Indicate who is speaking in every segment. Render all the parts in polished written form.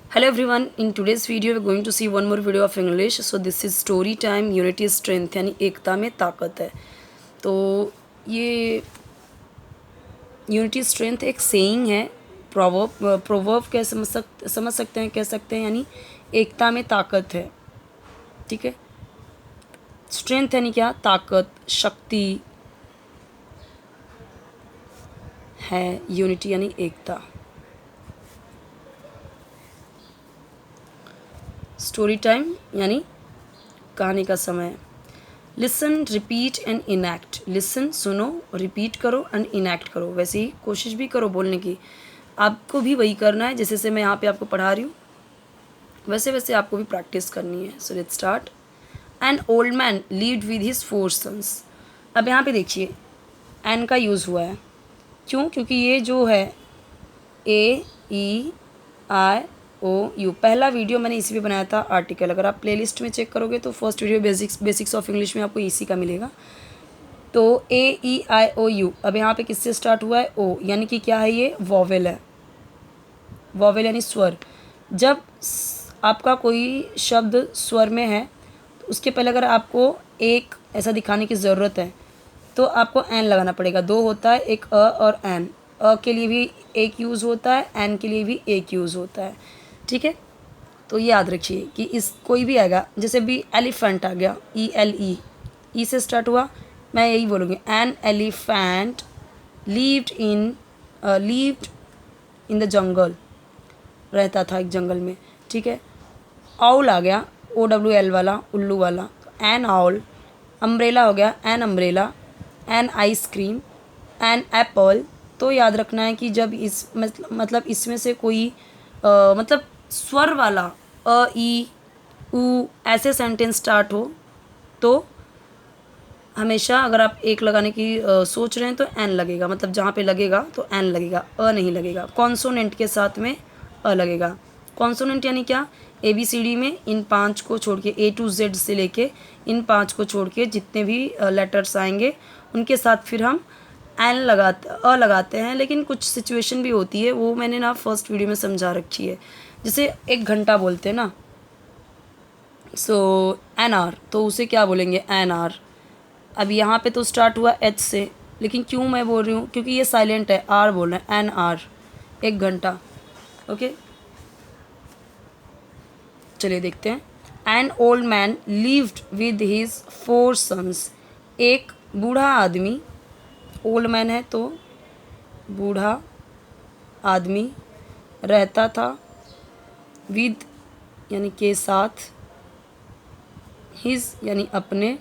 Speaker 1: Hello everyone, in today's video we're going to see one more video of English. So this is story time, unity is strength यानी एकता में ताकत है. तो ये unity strength एक saying है, proverb कह समझ सकते हैं, कह सकते हैं, यानी एकता में ताकत है. ठीक है. स्ट्रेंथ यानी क्या? ताकत, शक्ति है. यूनिटी यानी एकता. स्टोरी टाइम यानी कहानी का समय. Listen, repeat and enact. Listen सुनो, रिपीट करो एंड इनैक्ट करो. वैसे ही कोशिश भी करो बोलने की. आपको भी वही करना है जैसे से मैं यहाँ पे आपको पढ़ा रही हूँ, वैसे वैसे आपको भी प्रैक्टिस करनी है. So let's start. An old man lived with his 4 sons. अब यहाँ पे देखिए एन का यूज़ हुआ है. क्यों? क्योंकि ये जो है AEIOU पहला वीडियो मैंने इसी पे बनाया था आर्टिकल. अगर आप प्लेलिस्ट में चेक करोगे तो first video basics of English में आपको इसी का मिलेगा. तो AEIOU. अब यहाँ पे किससे स्टार्ट हुआ है? ओ, यानी कि क्या है? ये वॉवेल है. वॉवेल यानी स्वर. जब आपका कोई शब्द स्वर में है तो उसके पहले अगर आपको एक ऐसा दिखाने की ज़रूरत है तो आपको एन लगाना पड़ेगा. दो होता है, एक अ और एन. अ के लिए भी एक यूज़ होता है, एन के लिए भी एक यूज़ होता है. ठीक है. तो ये याद रखिए कि इस कोई भी आएगा. जैसे भी एलिफेंट आ गया, ई से स्टार्ट हुआ, मैं यही बोलूँगी an elephant levied in the jungle. रहता था एक जंगल में. ठीक है. आउल आ गया, OWL वाला, उल्लू वाला, एन आउल. अम्ब्रेला हो गया, an umbrella. An ice cream, an apple. तो याद रखना है कि जब इस मतलब इसमें से कोई मतलब स्वर वाला अ ई उ ऐसे सेंटेंस स्टार्ट हो तो हमेशा अगर आप एक लगाने की सोच रहे हैं तो एन लगेगा. मतलब जहाँ पे लगेगा तो एन लगेगा, अ नहीं लगेगा. कॉन्सोनेंट के साथ में अ लगेगा. कॉन्सोनेंट यानी क्या? ABCD में इन 5 को छोड़ के, A to Z से लेके इन 5 को छोड़ के जितने भी लेटर्स आएंगे उनके साथ फिर हम एन लगाते हैं. लेकिन कुछ सिचुएशन भी होती है, वो मैंने ना फर्स्ट वीडियो में समझा रखी है. जैसे 1 घंटा बोलते हैं ना, सो एन आर, तो उसे क्या बोलेंगे? An R. अब यहाँ पे तो स्टार्ट हुआ एच से, लेकिन क्यों मैं बोल रही हूँ? क्योंकि ये साइलेंट है. आर बोल रहे हैं, एन आर. 1 घंटा. ओके, चलिए देखते हैं. An old man lived with his 4 sons. एक बूढ़ा आदमी, ओल्ड मैन है तो बूढ़ा आदमी, रहता था विद यानी के साथ, हिज यानी अपने,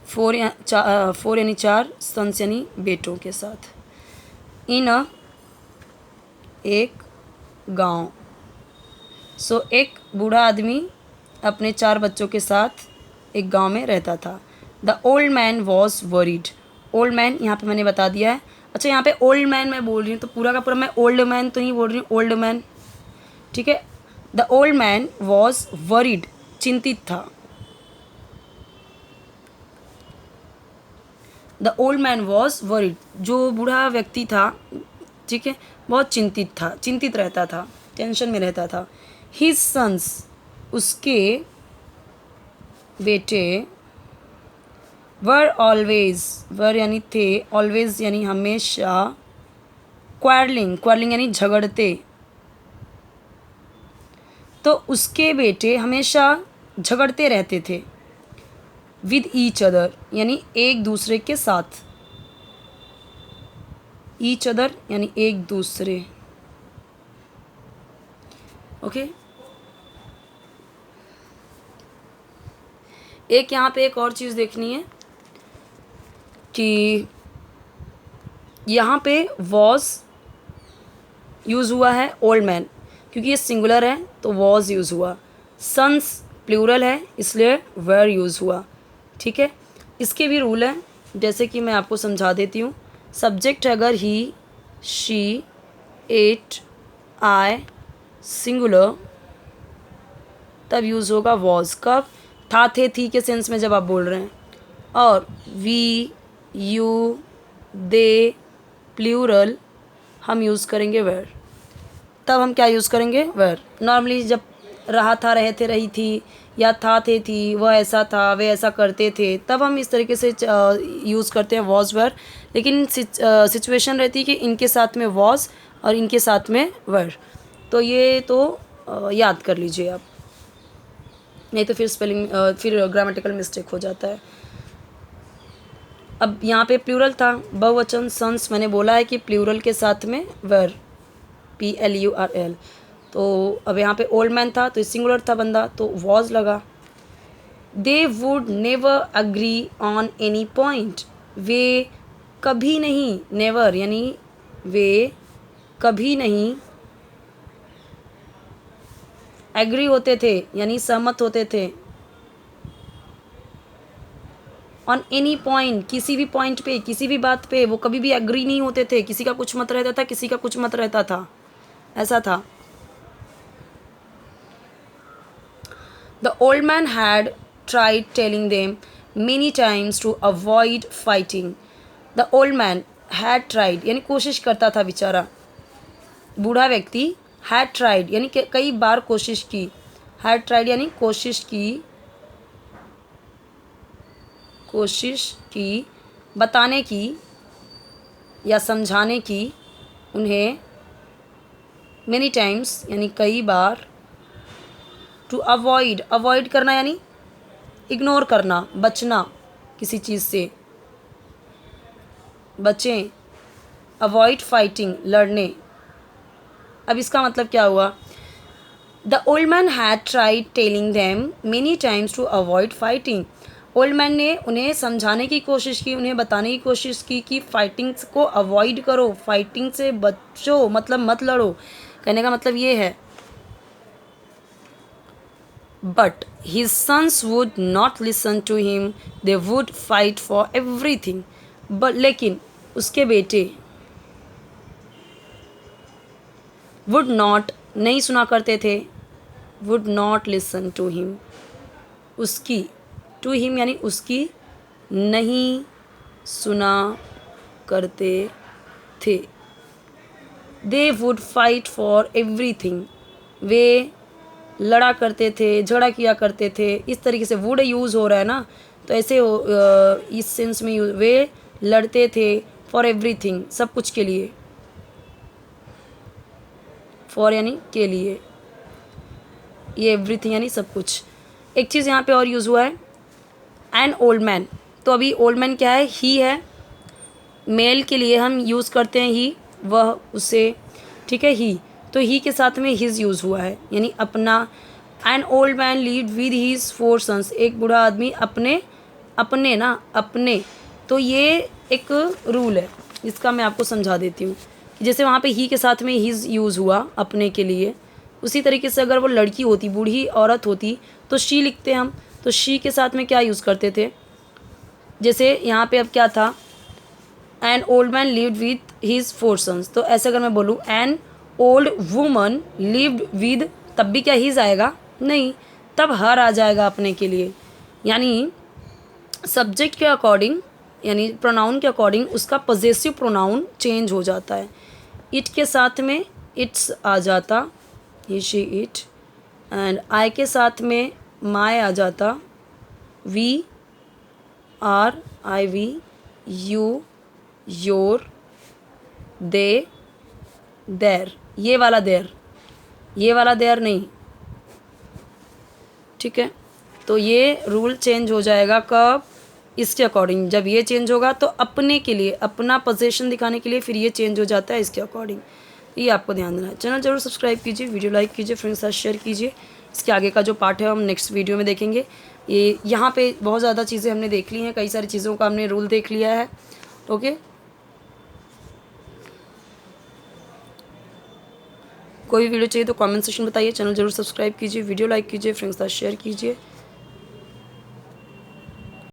Speaker 1: 4 यानी 4, सन्स यानी बेटों के साथ. इन अ एक गांव. सो एक बूढ़ा आदमी अपने 4 बच्चों के साथ एक गांव में रहता था. The old man was worried. Old man यहाँ पे मैंने बता दिया है. अच्छा, यहाँ पे ओल्ड मैन मैं बोल रही हूँ तो पूरा का पूरा मैं ओल्ड मैन तो नहीं बोल रही हूँ, ओल्ड मैन. ठीक है. The old man was worried, चिंतित था. The old man was worried, जो बूढ़ा व्यक्ति था, ठीक है, बहुत चिंतित था, चिंतित रहता था, टेंशन में रहता था. हिज सन्स, उसके बेटे, वर ऑलवेज, वर यानी थे, ऑलवेज यानी हमेशा, क्वारलिंग यानी झगड़ते. तो उसके बेटे हमेशा झगड़ते रहते थे. विद ईच अदर यानी एक दूसरे के साथ. ईच अदर यानी एक दूसरे. ओके. एक यहाँ पे एक और चीज़ देखनी है कि यहाँ पे वॉज यूज़ हुआ है ओल्ड मैन, क्योंकि ये सिंगुलर है तो वॉज यूज़ हुआ. सन्स प्लूरल है इसलिए वेर यूज़ हुआ. ठीक है. इसके भी रूल हैं, जैसे कि मैं आपको समझा देती हूँ. सब्जेक्ट अगर ही, शी, इट, आई सिंगुलर तब यूज़ होगा वॉज. कब? था, थे, थी के सेंस में जब आप बोल रहे हैं. और वी, यू, दे प्लूरल हम यूज़ करेंगे वेर. तब हम क्या यूज़ करेंगे, वर। नॉर्मली जब रहा था, रहे थे, रही थी, या था, थे, थी, वह ऐसा था, वे ऐसा करते थे, तब हम इस तरीके से यूज़ करते हैं वॉज वर। लेकिन सिचुएशन रहती है कि इनके साथ में वॉज और इनके साथ में वर। तो ये तो याद कर लीजिए आप, नहीं तो फिर स्पेलिंग फिर ग्रामेटिकल मिस्टेक हो जाता है। अब यहाँ पे प्लूरल था, बहुवचन सन्स, मैंने बोला है कि प्लूरल के साथ में वर, PLURL। तो अब यहाँ पे ओल्ड मैन था तो सिंगुलर था बंदा, तो वॉज लगा। They would never agree on any point, वे कभी नहीं, नेवर यानी वे कभी नहीं एग्री होते थे, यानी सहमत होते थे। ऑन एनी पॉइंट, किसी भी पॉइंट पे, किसी भी बात पे वो कभी भी एग्री नहीं होते थे। किसी का कुछ मत रहता था, किसी का कुछ मत रहता था, ऐसा था। The old man had tried telling them many times to avoid fighting. The old man had tried यानी कोशिश करता था बेचारा, बूढ़ा व्यक्ति। हैड ट्राइड यानी कई बार कोशिश की, हैड ट्राइड यानी कोशिश की बताने की या समझाने की उन्हें, मेनी टाइम्स यानी कई बार, टू अवॉइड, अवॉइड करना यानी इग्नोर करना, बचना, किसी चीज़ से बचें, अवॉइड फाइटिंग लड़ने। अब इसका मतलब क्या हुआ, the old man had tried telling them many times to avoid fighting. Old man ने उन्हें समझाने की कोशिश की, उन्हें बताने की कोशिश की कि फाइटिंग को अवॉइड करो, फाइटिंग से बचो, मतलब मत लड़ो। कहने का मतलब ये है। But his sons would not listen to him, they would fight for everything. But लेकिन उसके बेटे वुड नॉट नहीं सुना करते थे, would not listen to him, उसकी, टू हिम यानी उसकी, नहीं सुना करते थे। They would fight for everything, वे लड़ा करते थे, झगड़ा किया करते थे। इस तरीके से वुड यूज़ हो रहा है ना, तो ऐसे इस सेंस में वे लड़ते थे फॉर एवरीथिंग, सब कुछ के लिए, फॉर यानी के लिए, ये एवरीथिंग यानी सब कुछ। एक चीज़ यहाँ पे और यूज़ हुआ है, एन ओल्ड मैन। तो अभी ओल्ड मैन क्या है, ही है। मेल के लिए हम यूज़ करते हैं ही, वह, उसे, ठीक है, ही। तो ही के साथ में हिज यूज़ हुआ है, यानी अपना। An old man lived with his 4 sons, एक बूढ़ा आदमी अपने। तो ये एक रूल है, इसका मैं आपको समझा देती हूँ कि जैसे वहाँ पे ही के साथ में हिज यूज़ हुआ अपने के लिए, उसी तरीके से अगर वो लड़की होती, बूढ़ी औरत होती, तो शी लिखते हम। तो शी के साथ में क्या यूज़ करते थे, जैसे यहाँ पे अब क्या था, an old man lived with his 4 sons. तो ऐसे अगर मैं बोलूँ an old woman lived with, तब भी क्या हिज आएगा, नहीं, तब हर आ जाएगा अपने के लिए। यानी सब्जेक्ट के अकॉर्डिंग, यानी प्रोनाउन के अकॉर्डिंग उसका पॉजेसिव प्रोनाउन चेंज हो जाता है। इट के साथ में इट्स आ जाता, he, she, it. And I के साथ में माय आ जाता, we, our, I, we, you, your, they, their. ये वाला देर, ये वाला देर नहीं, ठीक है। तो ये रूल चेंज हो जाएगा कब, इसके अकॉर्डिंग। जब ये चेंज होगा तो अपने के लिए, अपना पोजीशन दिखाने के लिए फिर ये चेंज हो जाता है इसके अकॉर्डिंग। ये आपको ध्यान देना है। चैनल जरूर सब्सक्राइब कीजिए, वीडियो लाइक कीजिए, फ्रेंड्स के साथ शेयर कीजिए। इसके आगे का जो पार्ट है हम नेक्स्ट वीडियो में देखेंगे। ये यहाँ पे बहुत ज़्यादा चीज़ें हमने देख ली हैं, कई सारी चीज़ों का हमने रूल देख लिया है। ओके, कोई वीडियो चाहिए तो कमेंट सेक्शन बताइए। चैनल जरूर सब्सक्राइब कीजिए, वीडियो लाइक कीजिए, फ्रेंड्स के साथ शेयर कीजिए।